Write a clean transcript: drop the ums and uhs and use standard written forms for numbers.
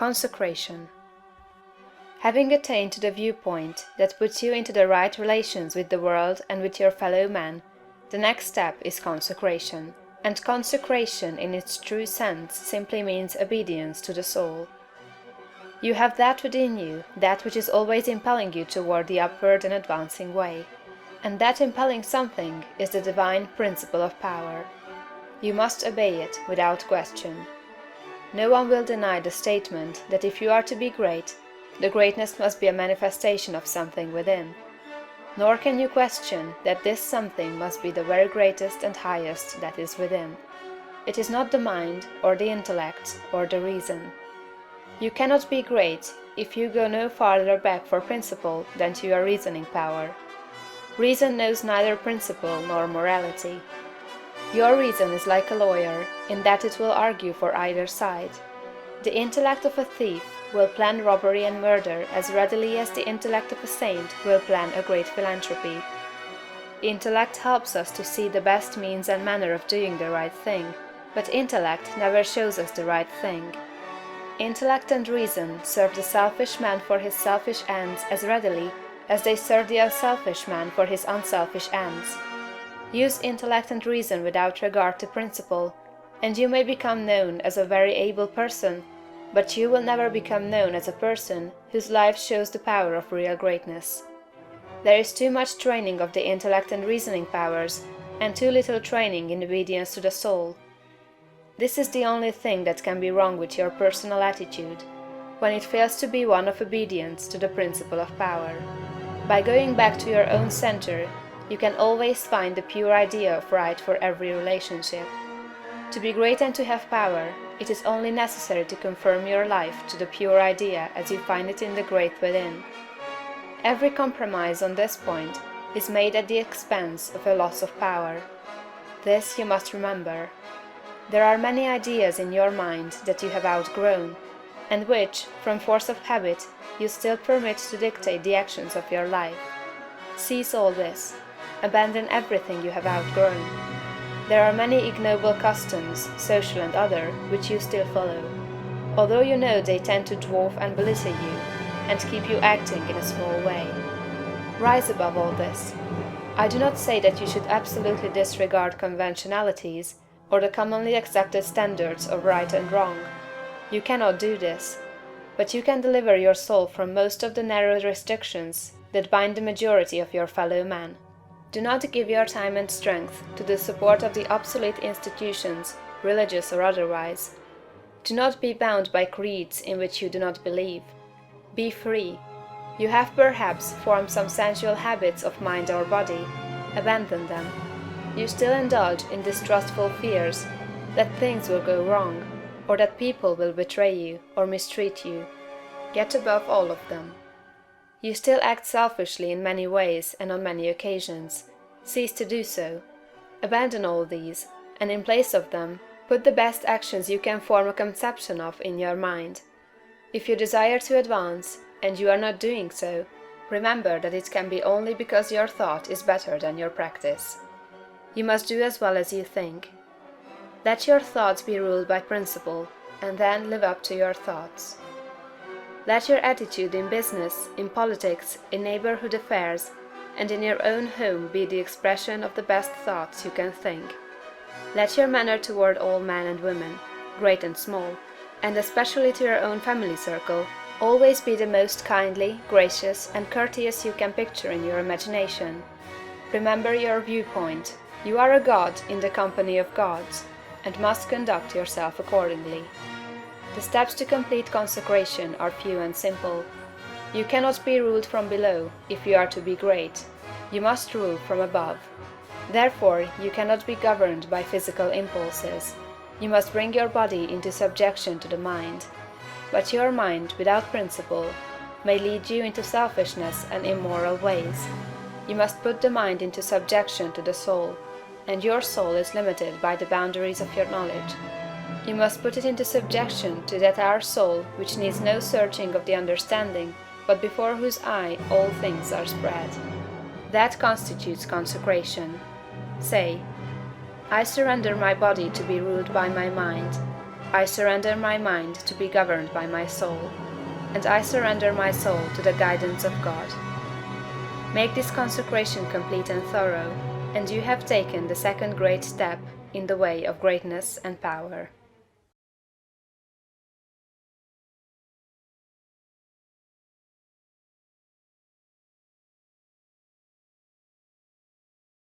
Consecration. Having attained to the viewpoint that puts you into the right relations with the world and with your fellow men, the next step is consecration. And consecration in its true sense simply means obedience to the soul. You have that within you, that which is always impelling you toward the upward and advancing way. And that impelling something is the divine principle of power. You must obey it without question. No one will deny the statement that if you are to be great, the greatness must be a manifestation of something within. Nor can you question that this something must be the very greatest and highest that is within. It is not the mind, or the intellect, or the reason. You cannot be great if you go no farther back for principle than to your reasoning power. Reason knows neither principle nor morality. Your reason is like a lawyer, in that it will argue for either side. The intellect of a thief will plan robbery and murder as readily as the intellect of a saint will plan a great philanthropy. Intellect helps us to see the best means and manner of doing the right thing, but intellect never shows us the right thing. Intellect and reason serve the selfish man for his selfish ends as readily as they serve the unselfish man for his unselfish ends. Use intellect and reason without regard to principle, and you may become known as a very able person, but you will never become known as a person whose life shows the power of real greatness. There is too much training of the intellect and reasoning powers, and too little training in obedience to the soul. This is the only thing that can be wrong with your personal attitude, when it fails to be one of obedience to the principle of power. By going back to your own center, you can always find the pure idea of right for every relationship. To be great and to have power, it is only necessary to conform your life to the pure idea as you find it in the great within. Every compromise on this point is made at the expense of a loss of power. This you must remember. There are many ideas in your mind that you have outgrown, and which, from force of habit, you still permit to dictate the actions of your life. Cease all this. Abandon everything you have outgrown. There are many ignoble customs, social and other, which you still follow, although you know they tend to dwarf and belittle you, and keep you acting in a small way. Rise above all this. I do not say that you should absolutely disregard conventionalities, or the commonly accepted standards of right and wrong. You cannot do this, but you can deliver your soul from most of the narrow restrictions that bind the majority of your fellow men. Do not give your time and strength to the support of the obsolete institutions, religious or otherwise. Do not be bound by creeds in which you do not believe. Be free. You have perhaps formed some sensual habits of mind or body. Abandon them. You still indulge in distrustful fears that things will go wrong, or that people will betray you or mistreat you. Get above all of them. You still act selfishly in many ways and on many occasions. Cease to do so. Abandon all these, and in place of them, put the best actions you can form a conception of in your mind. If you desire to advance, and you are not doing so, remember that it can be only because your thought is better than your practice. You must do as well as you think. Let your thoughts be ruled by principle, and then live up to your thoughts. Let your attitude in business, in politics, in neighborhood affairs, and in your own home be the expression of the best thoughts you can think. Let your manner toward all men and women, great and small, and especially to your own family circle, always be the most kindly, gracious, and courteous you can picture in your imagination. Remember your viewpoint. You are a god in the company of gods, and must conduct yourself accordingly. The steps to complete consecration are few and simple. You cannot be ruled from below if you are to be great. You must rule from above. Therefore, you cannot be governed by physical impulses. You must bring your body into subjection to the mind. But your mind, without principle, may lead you into selfishness and immoral ways. You must put the mind into subjection to the soul, and your soul is limited by the boundaries of your knowledge. You must put it into subjection to that our soul which needs no searching of the understanding, but before whose eye all things are spread. That constitutes consecration. Say, I surrender my body to be ruled by my mind. I surrender my mind to be governed by my soul, and I surrender my soul to the guidance of God. Make this consecration complete and thorough, and you have taken the second great step in the way of greatness and power.